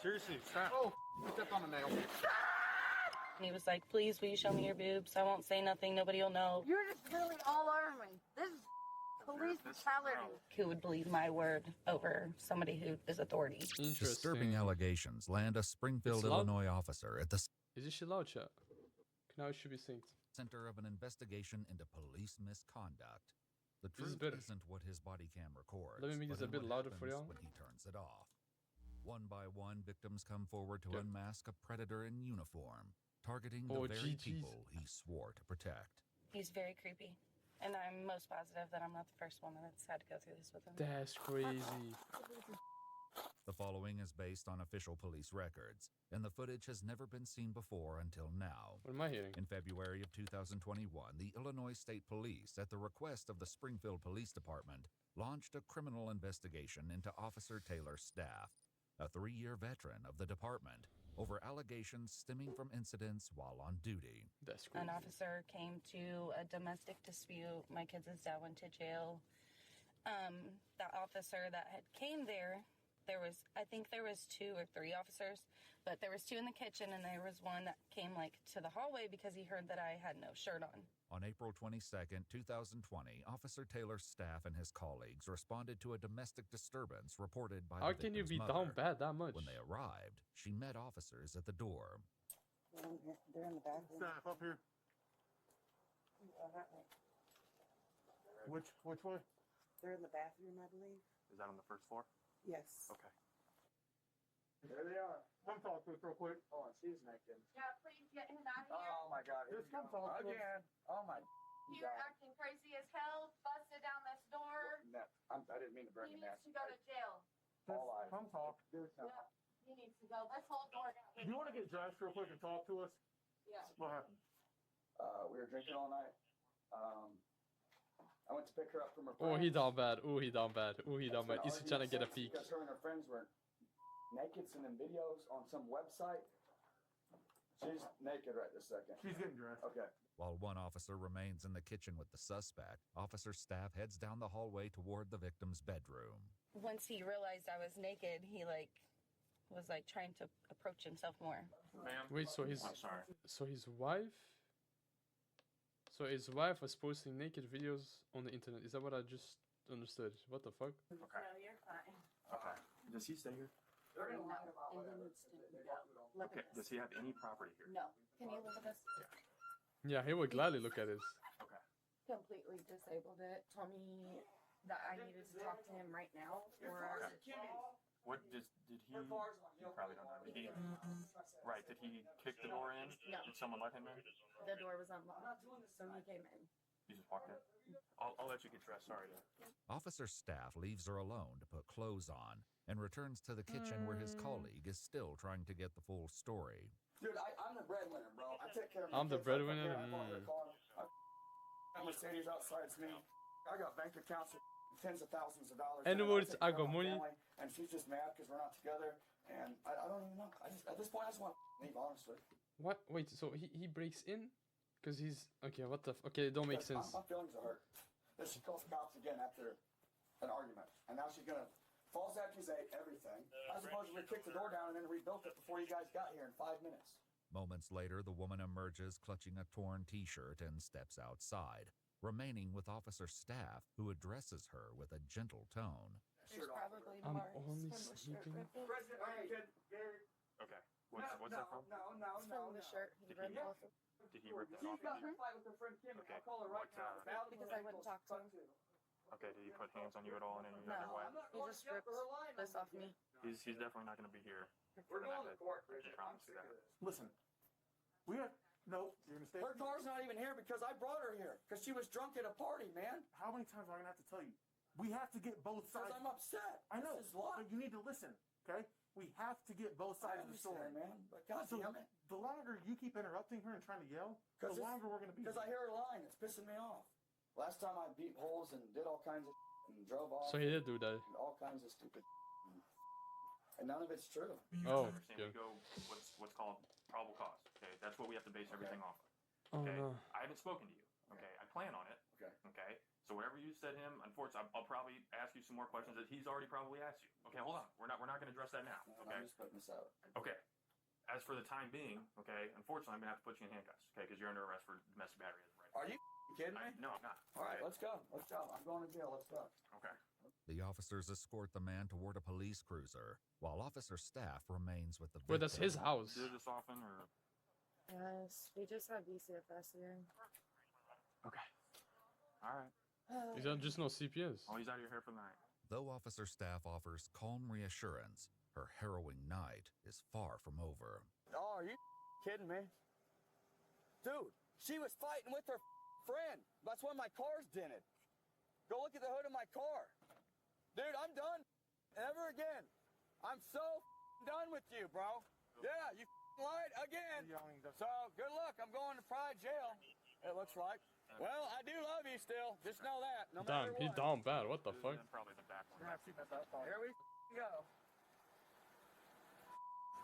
Seriously, stop. Oh, I stepped on a nail. And he was like, please, will you show me your boobs? I won't say nothing. Nobody will know. You're just really all over me. This is police brutality. Who would believe my word over somebody who is authority? Disturbing allegations land a Springfield, Illinois officer at the Is this shit loud, chat? Now it should be synced. center of an investigation into police misconduct. The This is truth better. isn't what his body cam records, Let me make but this a in bit what louder for happens y'all. when he turns it off. One by one, victims come forward to unmask a predator in uniform, targeting the very people he swore to protect. He's very creepy. And I'm most positive that I'm not the first woman that's had to go through this with him. That's crazy. The following is based on official police records, and the footage has never been seen before until now. What am I hearing? In February of 2021, the Illinois State Police, at the request of the Springfield Police Department, launched a criminal investigation into Officer Taylor's staff, a 3-year veteran of the department, over allegations stemming from incidents while on duty. That's crazy. An officer came to a domestic dispute. My kids' dad went to jail. The officer that had came there, I think there was 2 or 3 officers, but there was 2 in the kitchen, and there was one that came to the hallway because he heard that I had no shirt on. On April 22, 2020, Officer Taylor's staff and his colleagues responded to a domestic disturbance reported by How the can you victim's be mother. down bad that much? When they arrived, she met officers at the door. They're in the bathroom. Staff up here. Which way? They're in the bathroom, I believe. Is that on the first floor? Yes. Okay. There they are. Come talk to us real quick. Oh, she's naked. Yeah, please get him out of Oh my God. Just come talk to us. Again. Oh my. You're acting crazy as hell. Busted down this door. No, I didn't mean to bring He him that. needs to go to jail. Just come talk. Yeah, he needs to go. This whole door. Do you want to get dressed real quick and talk to us? Yeah. What happened? We were drinking all night. I went to pick her up from her Oh, friends. he down bad. Oh, he down bad. Oh, he down bad. He's trying to get a peek. Because her and her friends were naked, sending videos on some website. She's naked right this second. She's getting dressed. Okay. While one officer remains in the kitchen with the suspect, officer staff heads down the hallway toward the victim's bedroom. Once he realized I was naked, he was trying to approach himself more. Ma'am? Wait, so his I'm sorry. so his wife was posting naked videos on the internet. Is that what I just understood? What the fuck? Okay. No, you're fine. Okay. Does he stay here? And he needs to go. Look Okay. at Does this. he have any property here? No. Can you look at this? Yeah, he would gladly look at this. Okay. Completely disabled it. Told me that I needed to talk to him right now. Or What did he? You probably don't know. Did he? Right. Did he kick the door in? No. Did someone let him in? the door was unlocked, so he came in. You just walked in. I'll let you get dressed. Sorry. Officer staff leaves her alone to put clothes on and returns to the kitchen where his colleague is still trying to get the full story. Dude, I'm the breadwinner, bro. I take care of I'm the kids. breadwinner? I bought her a car. I got Mercedes outside me. I got bank accounts with tens of thousands of dollars. In other And words, take I care got of my money. family, and she's just mad because we're not together. And I don't even know. At this point, I just want to leave, honestly. What? Wait, so he breaks in? Because he's... Okay, what the... Okay, it don't make sense. My feelings are hurt. Then she calls cops again after an argument. And now she's going to false accusate everything. I supposedly kicked the door down and then rebuilt it before you guys got here in 5 minutes. Moments later, the woman emerges clutching a torn t-shirt and steps outside, remaining with officer staff who addresses her with a gentle tone. There's probably I'm marks only from the shirt sleeping. ripping. Okay. What's that from? It's from the shirt he ripped off of. Did he rip that off? Okay. Because I wouldn't talk to him. Okay. Did he put hands on you at all in any other No, way? he just ripped this off me. He's definitely not going to be here. We're going to court. I can promise you that. Listen, we have no. You're gonna stay. Her car's not even here because I brought her here. Because she was drunk at a party, man. How many times am I gonna have to tell you? We have to get both Because sides. I'm upset. I know, This is life. but you need to listen, okay? We have to get both I sides of the story, understand, man. But God So damn it. the longer you keep interrupting her and trying to yell, the 'Cause it's- longer we're gonna be. Because I hear her lying. It's pissing me off. Last time I beat holes and did all kinds of and drove off. So he did do that. And all kinds of stupid. And none of it's true. You Oh, guys understand? yeah. We go what's called probable cause. Okay, that's what we have to base everything off of. Oh Okay, no. I haven't spoken to you. Okay, I plan on it. Okay. Okay. So whatever you said to him, unfortunately, I'll probably ask you some more questions that he's already probably asked you. Okay, hold on. We're not going to address that now. No, Okay. I'm just putting this out. Okay. As for the time being, okay, unfortunately, I'm going to have to put you in handcuffs, okay, because you're under arrest for domestic battery as of right now. Are you kidding me? No, I'm not. All right, Okay. let's go. Let's go. I'm going to jail. Let's go. Okay. The officers escort the man toward a police cruiser, while officer staff remains with the victim. Wait, that's his house. Do this often, or? Yes, we just have DCFS here. Okay. All right. Is that just no CPS? Well, he's out of your hair for the night. Though officer staff offers calm reassurance, her harrowing night is far from over. Oh, are you kidding me? Dude, she was fighting with her friend. That's when my car's dented. Go look at the hood of my car. Dude, I'm done. Ever again. I'm so done with you, bro. Yeah, you lied again. So, good luck. I'm going to Pride Jail, it looks like. Well, I do love you still. Just know that. No matter Damn, he what. down bad. What the fuck? Probably the back one. Here we go.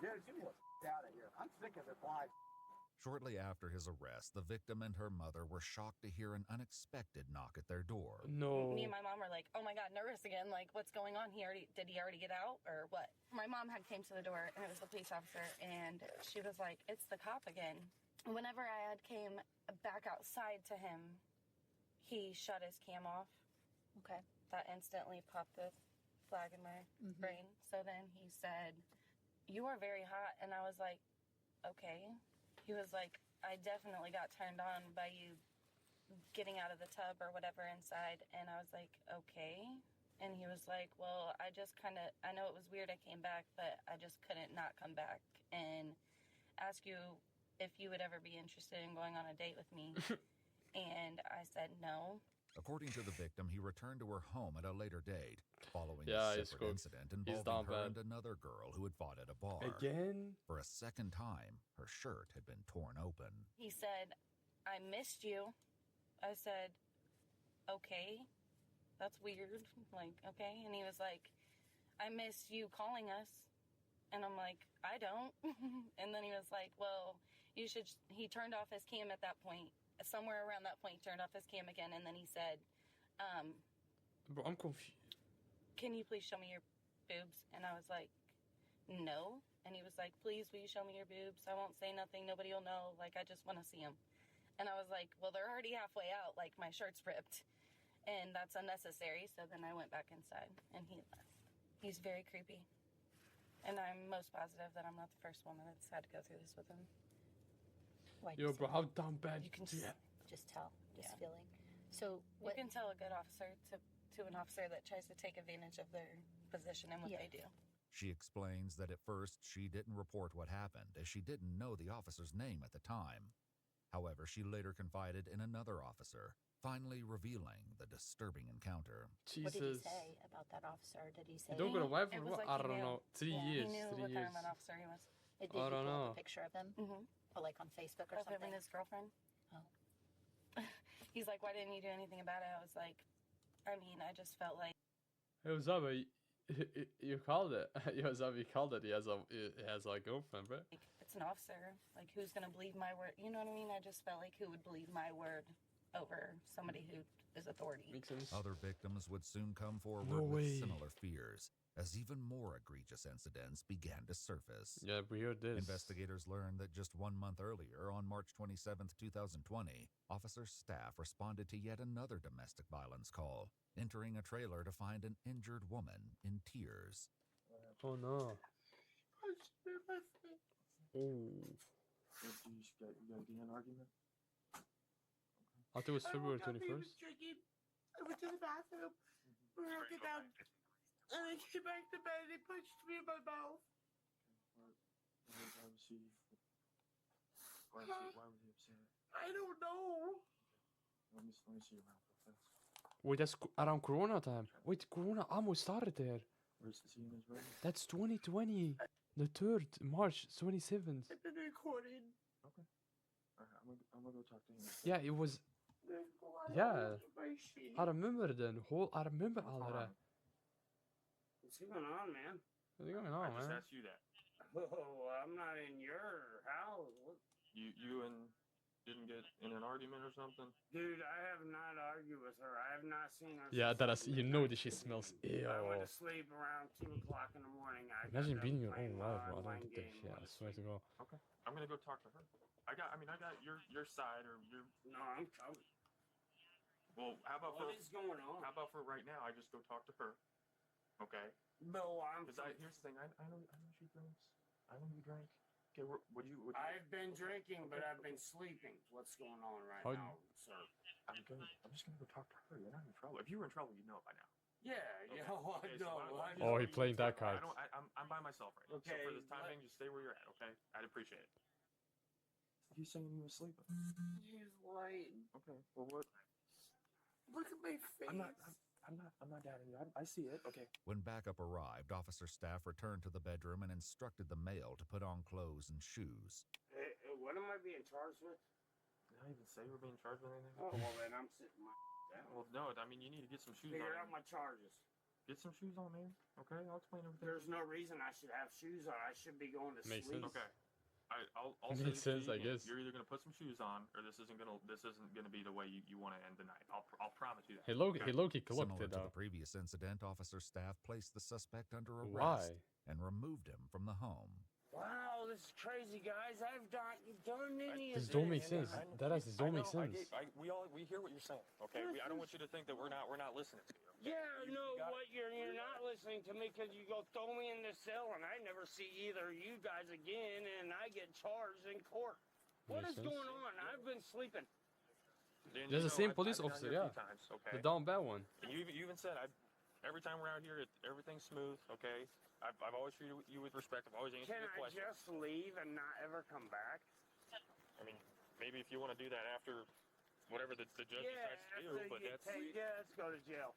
Dude, you get out of here. I'm sick of this life. Shortly after his arrest, the victim and her mother were shocked to hear an unexpected knock at their door. No. Me and my mom were like, oh my God, nervous again. Like, what's going on? Did he already get out or what? My mom had came to the door and it was the police officer and she was like, it's the cop again. Whenever I had came back outside to him, he shut his cam off. Okay. That instantly popped the flag in my brain. So then he said, you are very hot. And I was like, okay. He was like, I definitely got turned on by you getting out of the tub or whatever inside. And I was like, okay. And he was like, well, I know it was weird I came back, but I just couldn't not come back and ask you if you would ever be interested in going on a date with me. And I said no. According to the victim, he returned to her home at a later date, following Yeah, a he's separate cooked. incident He's involving down her bad. and another girl who had fought at a bar. Again? For a second time, her shirt had been torn open. He said, I missed you. I said, okay, that's weird. Like, okay. And he was like, I miss you calling us. And I'm like, I don't. And then he was like, well, you should. He turned off his cam at that point. Somewhere around that point, he turned off his cam again. And then he said, Bro, I'm confused. can you please show me your boobs? And I was like, no. And he was like, please, will you show me your boobs? I won't say nothing. Nobody will know. Like, I just want to see them. And I was like, well, they're already halfway out. Like, my shirt's ripped. And that's unnecessary. So then I went back inside and he left. He's very creepy. And I'm most positive that I'm not the first woman that's had to go through this with him. Like Yo, bro, how down bad? You can Yeah. just tell, just Yeah. feeling. So You what? can tell a good officer to an officer that tries to take advantage of their position and what Yeah. they do. She explains that at first she didn't report what happened, as she didn't know the officer's name at the time. However, she later confided in another officer, finally revealing the disturbing encounter. What did he Jesus. say about that officer? Did he say? You don't go to wife It for was what? like I he don't knew. know. 3 Yeah, years. He knew 3 what years. kind of an officer he was. Did I you don't pull know. up a picture of him, Mm-hmm. or like on Facebook or Of him something? and his girlfriend. Oh. He's like, why didn't you do anything about it? I was like, I mean, I just felt like Hey, what's up? You called it. Yo, what's up? You called it. He has a girlfriend, bro. it's an officer. Like, who's going to believe my word? You know what I mean? I just felt like who would believe my word over somebody who is authority. Makes sense. Other victims would soon come forward No with way. similar fears, as even more egregious incidents began to surface. Yeah, we heard this. Investigators learned that just 1 month earlier, on March 27, 2020, officer staff responded to yet another domestic violence call, entering a trailer to find an injured woman in tears. Oh no. Oh. You guys get an argument? I thought it was February 21st. I went to the bathroom. We were looking down. And I came back to bed and he punched me in my mouth. Why was he upset? I don't know. Let me see your mouth real fast. Wait, that's around Corona time. Wait, Corona almost started there. Where's the scene is ready? That's 2020. The 3rd, March 27th. I've been recording. Okay. Alright, I'm gonna go talk to him. Yeah, it was. There's blood Yeah. all over my sheet. I remember then. I remember all of that. What's going on, man? What's going I on, just man? asked you that. Oh, I'm not in your house. What? You and didn't get in an argument or something? Dude, I have not argued with her. I have not seen her. Yeah, since you know that she smells ill. I went to sleep around 2 o'clock in the morning. I Imagine got beating done your playing own my wife, bro. I don't online get that game, shit. went I to swear to sleep. God. Okay. I'm gonna go talk to her. I got your side or your. No, I'm covered. Well, how about What for is going on? how about for right now? I just go talk to her. Okay. Bill, Because here's the thing. I know she drinks. I know you drink. Okay. Would you? I've been drinking, but I've been sleeping. What's going on right How- now, sir? I'm just gonna go talk to her. You're not in trouble. If you were in trouble, you'd know it by now. Yeah, Okay. yeah, well, Okay, so no. why- I Oh, know he you playing that tell- card. I'm by myself right now. Okay, So for this time let- being, just stay where you're at. Okay. I'd appreciate it. He's saying he was sleeping. He's right. Okay. Well, what? Look at my face. I'm not doubting you. I see it. Okay. When backup arrived, officer staff returned to the bedroom and instructed the male to put on clothes and shoes. Hey, what am I being charged with? Did I even say we're being charged with anything? Oh, well, then I'm sitting my down. Well, no. I mean, you need to get some shoes Figure on. out my charges. Get some shoes on, man. Okay. I'll explain everything. There's no reason I should have shoes on. I should be going to Makes sleep. sense. Okay. I'll Makes say sense, I guess. You're either gonna put some shoes on, or this isn't gonna be the way you want to end the night. I'll promise you that. He low-key Similar looked it to the up. previous incident, officer staff placed the suspect under arrest Why? and removed him from the home. Wow, this is crazy, guys. I've not done any of This this. don't make sense. This don't make sense. We hear what you're saying. Okay. I don't want you to think that we're not listening to you. Yeah, no, what you're not listening to me because you go throw me in the cell and I never see either of you guys again and I get charged in court. What Makes is sense. going on? I've been sleeping. Dan, There's the same I've police been down officer, here a yeah. few times, okay. The down bad one. And you even said every time we're out here, everything's smooth. Okay. I've always treated you with respect. I've always answered Can your I questions. just leave and not ever come back? I mean, maybe if you want to do that after whatever the judge decides to do, after but you that's. let's go to jail.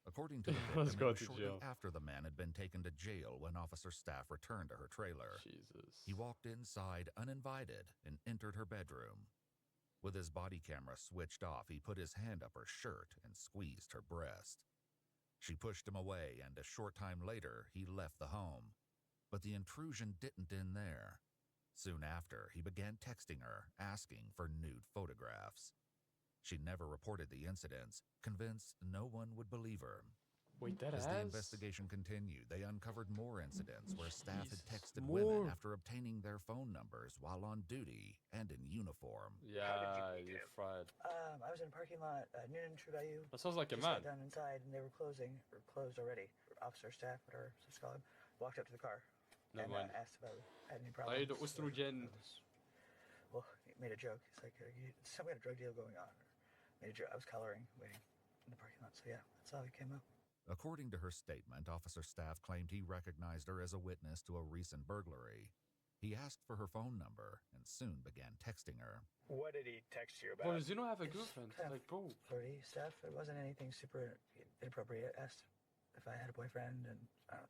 According to the Let's victim, go it was to shortly jail. after the man had been taken to jail when officer staff returned to her trailer. Jesus. He walked inside uninvited and entered her bedroom. With his body camera switched off, he put his hand up her shirt and squeezed her breast. She pushed him away, and a short time later, he left the home. But the intrusion didn't end there. Soon after, he began texting her, asking for nude photographs. She never reported the incidents, convinced no one would believe her. Wait, that As the ass? investigation continued, they uncovered more incidents where staff had Jesus, texted more. women after obtaining their phone numbers while on duty and in uniform. Yeah, you're fried. I was in a parking lot at noon in True Value. That sounds like a Just man. got down inside and they were closed already. Officer staff, whatever, let's call him, walked up to the car Never and mind. Asked if I had any I problems. had estrogen. Well, he made a joke. He's like, some kind of drug deal going on. Or made a joke. I was coloring, waiting in the parking lot. So yeah, that's how he came up. According to her statement, officer staff claimed he recognized her as a witness to a recent burglary. He asked for her phone number and soon began texting her. What did he text you Bro, about? does he not have a It's girlfriend? kind of Like, bro. Flirty stuff. It wasn't anything super inappropriate. Asked if I had a boyfriend and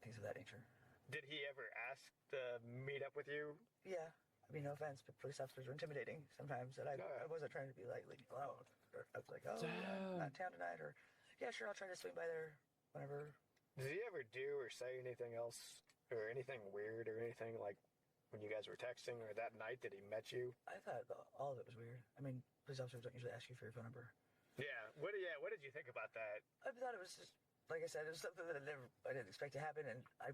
things of that nature. Did he ever ask to meet up with you? Yeah. I mean, no offense, but police officers are intimidating sometimes. And I wasn't trying to be like, leave me alone. Or I was like, oh, Damn. I'm not in town tonight. Or, yeah, sure, I'll try to swing by there whenever. Did he ever do or say anything else or anything weird or anything like when you guys were texting or that night that he met you? I thought all of it was weird. I mean, police officers don't usually ask you for your phone number. Yeah. What did you think about that? I thought it was just, like I said, it was something that I didn't expect to happen. And I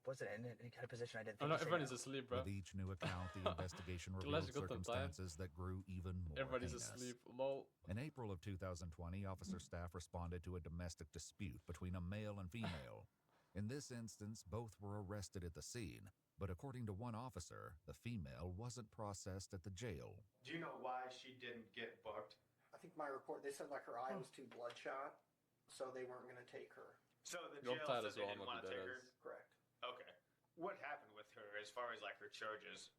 wasn't in any kind of position I didn't Oh think no, to say everyone no. is asleep, bro. With each new account, the investigation Let's revealed go to time. circumstances that grew even more Everybody's heinous. asleep. Lol. In April of 2020, officer staff responded to a domestic dispute between a male and female. In this instance, both were arrested at the scene, but according to one officer, the female wasn't processed at the jail. Do you know why she didn't get booked? I think my report, they said like her eye was too bloodshot, so they weren't going to take her. So the Your jail title said as they well, didn't I'm want to gonna take be her? dead Correct. Okay. What happened with her as far as like her charges?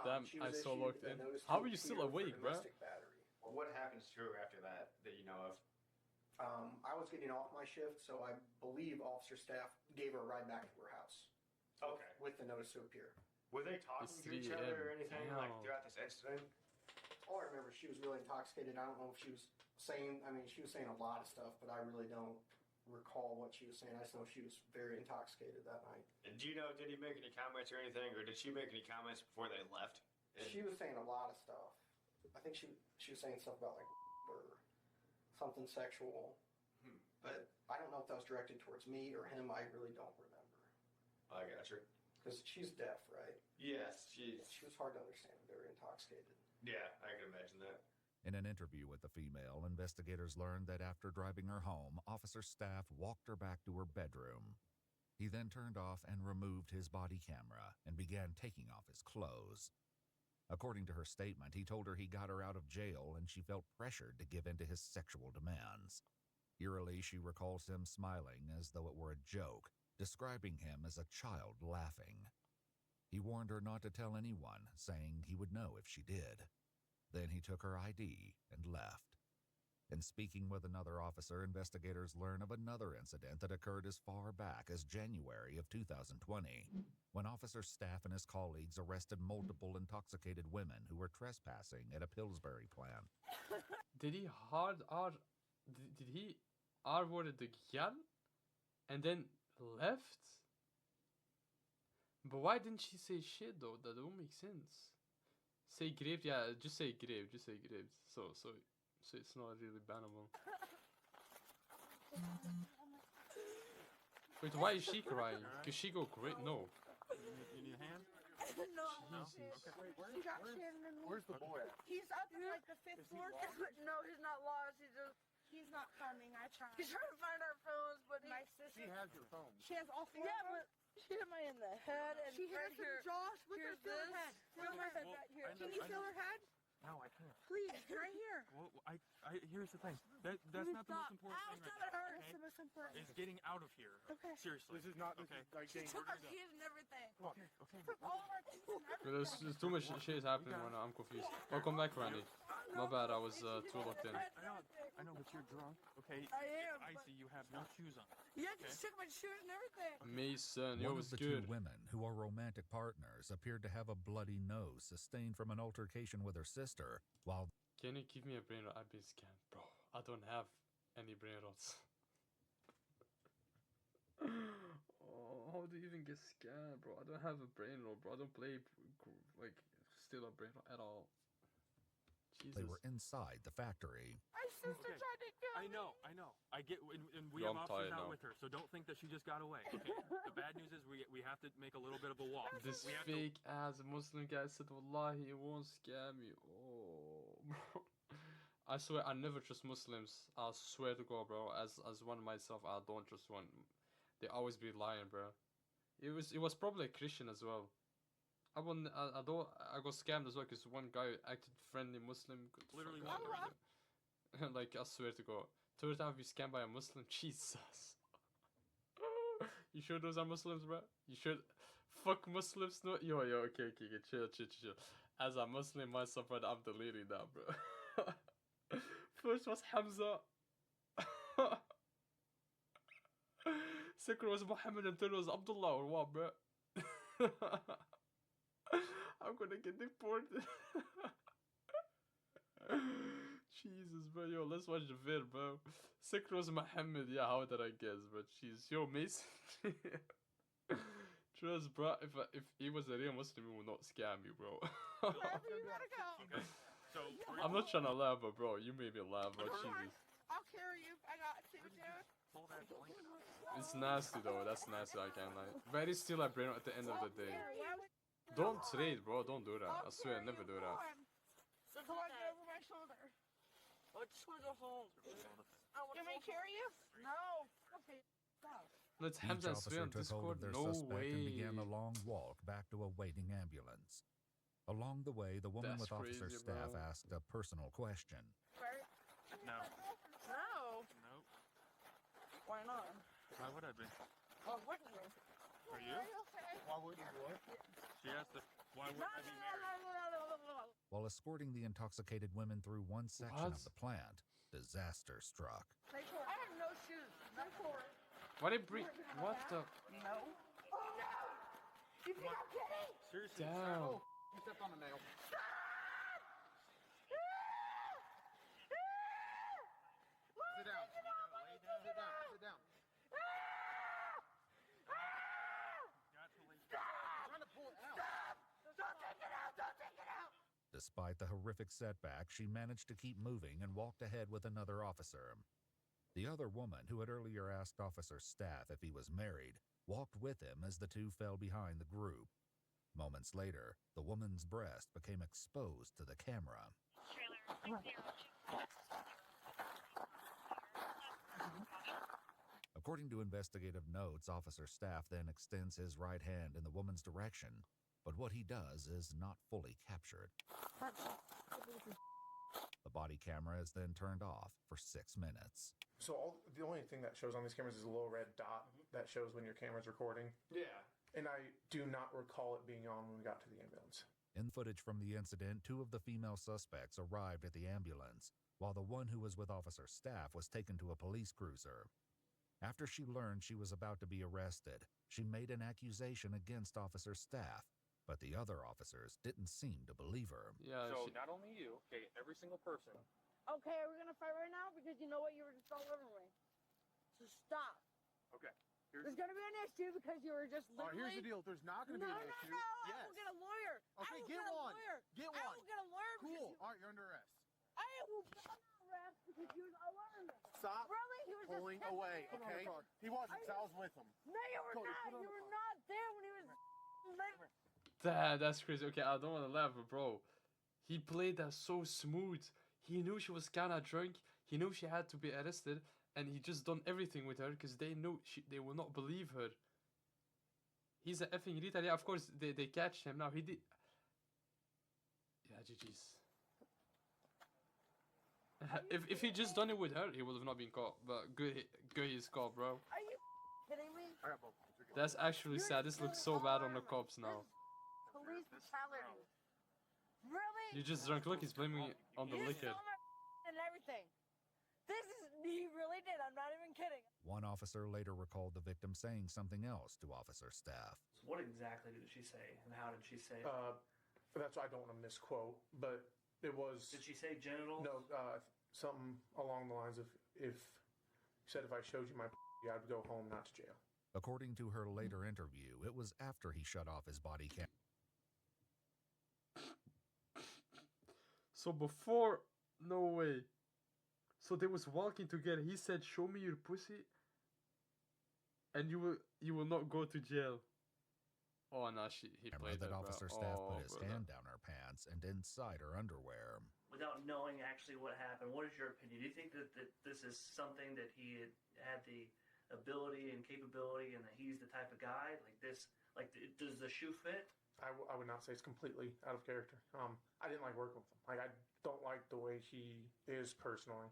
Damn, She I was so issued locked a in. notice How to are you still appear for awake, bro? domestic battery. Well, what happens to her after that you know of? I was getting off my shift, so I believe officer staff gave her a ride back to her house. Okay. With the notice to appear. Were they talking It's to each 3 other or a.m. anything like Damn. throughout this incident? All I remember, she was really intoxicated. I don't know if she was saying, she was saying a lot of stuff, but I really don't recall what she was saying. I just know she was very intoxicated that night. And do you know, did he make any comments or anything, or did she make any comments before they left? She was saying a lot of stuff. I think she was saying stuff about like or something sexual. But I don't know if that was directed towards me or him. I really don't remember. I got you. Because she's deaf, right? Yes, She was hard to understand. Very intoxicated. Yeah, I can imagine that. In an interview with the female, investigators learned that after driving her home, Officer Staff walked her back to her bedroom. He then turned off and removed his body camera and began taking off his clothes. According to her statement, he told her he got her out of jail and she felt pressured to give in to his sexual demands. Eerily, she recalls him smiling as though it were a joke, describing him as a child laughing. He warned her not to tell anyone, saying he would know if she did. Then he took her ID and left. In speaking with another officer, investigators learn of another incident that occurred as far back as January of 2020, when Officer Staff and his colleagues arrested multiple intoxicated women who were trespassing at a Pillsbury plant. Did he R-worded the gal and then left? But why didn't she say shit though? That don't make sense. Say grave, yeah, just say grave, So it's not really bannable. Wait, why is she crying? Cause she go great? No. You need a hand? No. Jesus. Okay. Where's the boy at? He's up in like the 5th floor. No, he's not lost. He's not coming. I tried. He's trying to find our phones, but my sister. She has your phone. She has all 4 of them. But she hit me in the head and She hit right us in here. the jaw with her Here's feel her this. head. Feel her head right here. Can you feel her head? No, I can't. Please, right here. Well, here's the thing. That's not the most important thing right now. That's Okay? the most important. Is getting out of here. Okay. Seriously. This is not okay. like She dangerous. took our keys and everything. Okay. Took all of our keys and everything. There's too much shit happening right now. I'm confused. Welcome back, Randy. My bad, I was too locked in. I know, but you're drunk. Okay. I am, I but- see you have no shoes on. Yeah, she took my shoes and everything. Mason, yo, One was of the good. two women, who are romantic partners, appeared to have a bloody nose sustained from an altercation with her sister, while Can you give me a brain rot? I've been scanned, bro. I don't have any brain rots. Oh, how do you even get scanned, bro? I don't have a brain rot, bro. I don't play like still a brain rot at all. Jesus. they were inside the factory. My sister tried to kill me. I know. I get, and we Yo, have I'm officers tired out now. with her, so don't think that she just got away. Okay. The bad news is we have to make a little bit of a walk. This we have fake ass Muslim guy said, Wallahi, it won't scam you. Oh, bro. I swear, I never trust Muslims. I swear to God, bro. As one myself, I don't trust one. They always be lying, bro. It was probably a Christian as well. I got scammed as well because one guy acted friendly Muslim. Literally Fuck walked out. Like, I swear to God. Third time we scammed by a Muslim. Jesus. You sure those are Muslims, bro? You should. Fuck Muslims, no. Yo, okay, chill. As a Muslim myself, brother, I'm deleting that, bro. First was Hamza. Second was Muhammad, and third was Abdullah, or what, bro? I'm gonna get deported. Jesus, bro. Yo, let's watch the vid, bro. Second was Muhammad. Yeah, how did I guess, bro? Jeez. Yo, Mason. Trust, bro. If he was a real Muslim, he would not scam you, bro. Wherever you gotta go. Okay. So I'm not trying to laugh, but bro, you made me laugh, bro. Jesus. I'll carry you. I got you, dude. pull that blanket up. It's nasty though. That's nasty. I can't lie. But it's still a brain at the end of the day. Don't trade, bro. Don't do that. I swear, never do that. So come on, get over my shoulder. I just want to go home. You want me to carry you? No. Okay. Stop. Let's Each Hamza and officer Sven on took hold Discord. of their No suspect way. and began a long walk back to a waiting ambulance. Along the way, the woman That's with officer crazy, staff bro. asked a personal question. No. No. No. Why not? Why would I be? Oh, wouldn't you? Are you? Why would you what? She asked if, why would No, I no, be no, married? no. While escorting the intoxicated women through one section What? of the plant, disaster struck. I have no shoes. No cord. Why they bring? What the? No. Oh no! You think I'm kidding? Seriously? Damn. You stepped on a nail. Sit down. Sit down. Sit down. Got to leave. I'm trying to pull it out. Don't take it out! Don't take it out! Despite the horrific setback, she managed to keep moving and walked ahead with another officer. The other woman, who had earlier asked Officer Staff if he was married, walked with him as the two fell behind the group. Moments later, the woman's breast became exposed to the camera. According to investigative notes, Officer Staff then extends his right hand in the woman's direction, but what he does is not fully captured. The body camera is then turned off for 6 minutes. So the only thing that shows on these cameras is a little red dot that shows when your camera's recording. Yeah. And I do not recall it being on when we got to the ambulance. In footage from the incident, 2 of the female suspects arrived at the ambulance, while the one who was with Officer Staff was taken to a police cruiser. After she learned she was about to be arrested, she made an accusation against Officer Staff, but the other officers didn't seem to believe her. Yeah. So not only you, okay, every single person. Okay, are we gonna fight right now? Because you know what, you were just all over me. So stop. Okay. There's gonna be an issue because you were just literally... Here's the deal. There's not gonna be an issue. No, Yes. I will get a lawyer. Okay, I will get one. A lawyer. Get I one. will get a lawyer. Cool. All right, you're under arrest. I will be under arrest because you was alarmed. Stop Really? He was pulling just away, me. okay? He wasn't, 'cause I was with him. No, you were Cody, not. put on You the were not there when he was... That's crazy. Okay, I don't want to laugh, but bro, he played that so smooth. He knew she was kind of drunk. He knew she had to be arrested, and he just done everything with her because they know they will not believe her. He's an effing retard. Yeah, of course they catch him now. He did. Yeah, GG's. If he just done it with her, he would have not been caught. But good he's caught, bro. Are you kidding me? I got both. That's actually sad. This looks so bad on the cops now. Police brutality. Really? You just drunk. Look, he's blaming it on the You liquor. saw my and everything. He really did. I'm not even kidding. One officer later recalled the victim saying something else to Officer Staff. What exactly did she say, and how did she say it? That's why I don't want to misquote, but it was... Did she say genitals? No, something along the lines of, if you said if I showed you my I'd go home, not to jail. According to her later interview, it was after he shut off his body cam. So before, no way. So they was walking together. He said, "Show me your pussy, and you will not go to jail." Oh no, he played that it, Officer bro. Staff Oh, put his brother. hand down her pants and inside her underwear. Without knowing actually what happened, what is your opinion? Do you think that this is something that he had the ability and capability, and that he's the type of guy like this? Like, does the shoe fit? I would not say it's completely out of character. I didn't like working with him. Like, I don't like the way he is personally.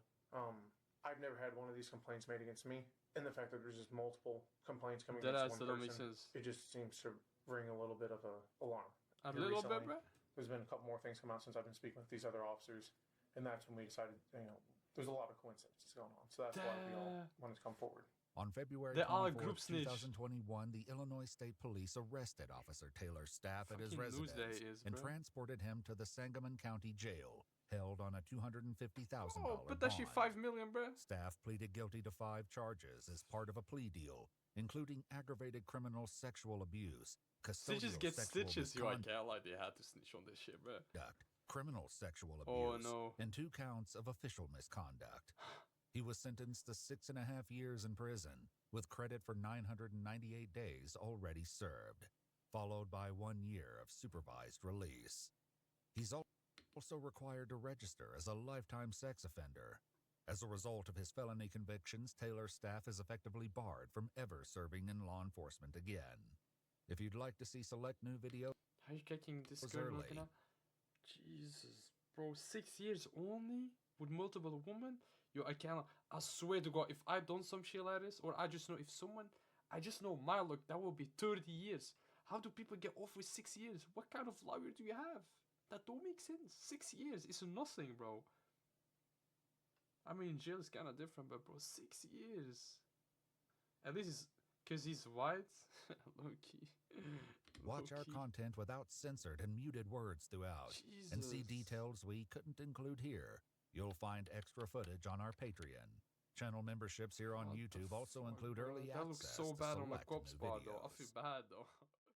I've never had one of these complaints made against me, and the fact that there's just multiple complaints coming against one don't make person, sense. it just seems to ring a little bit of a alarm. A little bit, Recently, bro. There's been a couple more things come out since I've been speaking with these other officers, and that's when we decided, there's a lot of coincidences going on. So that's why we all wanted to come forward. On February They are a 24, group snitch. 2021, the Illinois State Police arrested Officer Taylor Staff at his Fucking residence loser he is, and bro. transported him to the Sangamon County Jail, held on a $250,000 Oh, but that shit bond. $5 million, bro. Staff pleaded guilty to 5 charges as part of a plea deal, including aggravated criminal sexual abuse, Stitches custodial get sexual stitches. You, I misconduct, can't like they had to snitch on this shit, bro. criminal sexual Oh, abuse, no. and 2 counts of official misconduct. He was sentenced to 6.5 years in prison, with credit for 998 days already served, followed by 1 year of supervised release. He's also required to register as a lifetime sex offender. As a result of his felony convictions, Taylor Staff is effectively barred from ever serving in law enforcement again. If you'd like to see select new videos, How you kicking this was girl? early. Looking at? Jesus, bro, 6 years only with multiple women. Yo, I cannot. I swear to God, if I done some shit like this, or I just know if someone, I just know my luck, that will be 30 years. How do people get off with 6 years? What kind of lawyer do you have? That don't make sense. 6 years is nothing, bro. I mean, jail is kind of different, but bro, 6 years. At least it's because he's white. Low key. watch our content without censored and muted words throughout, and see details we couldn't include here. You'll find extra footage on our Patreon. Channel memberships here on YouTube also include early That looks access so to bad on the select cop new spot, though. I videos. feel bad, though.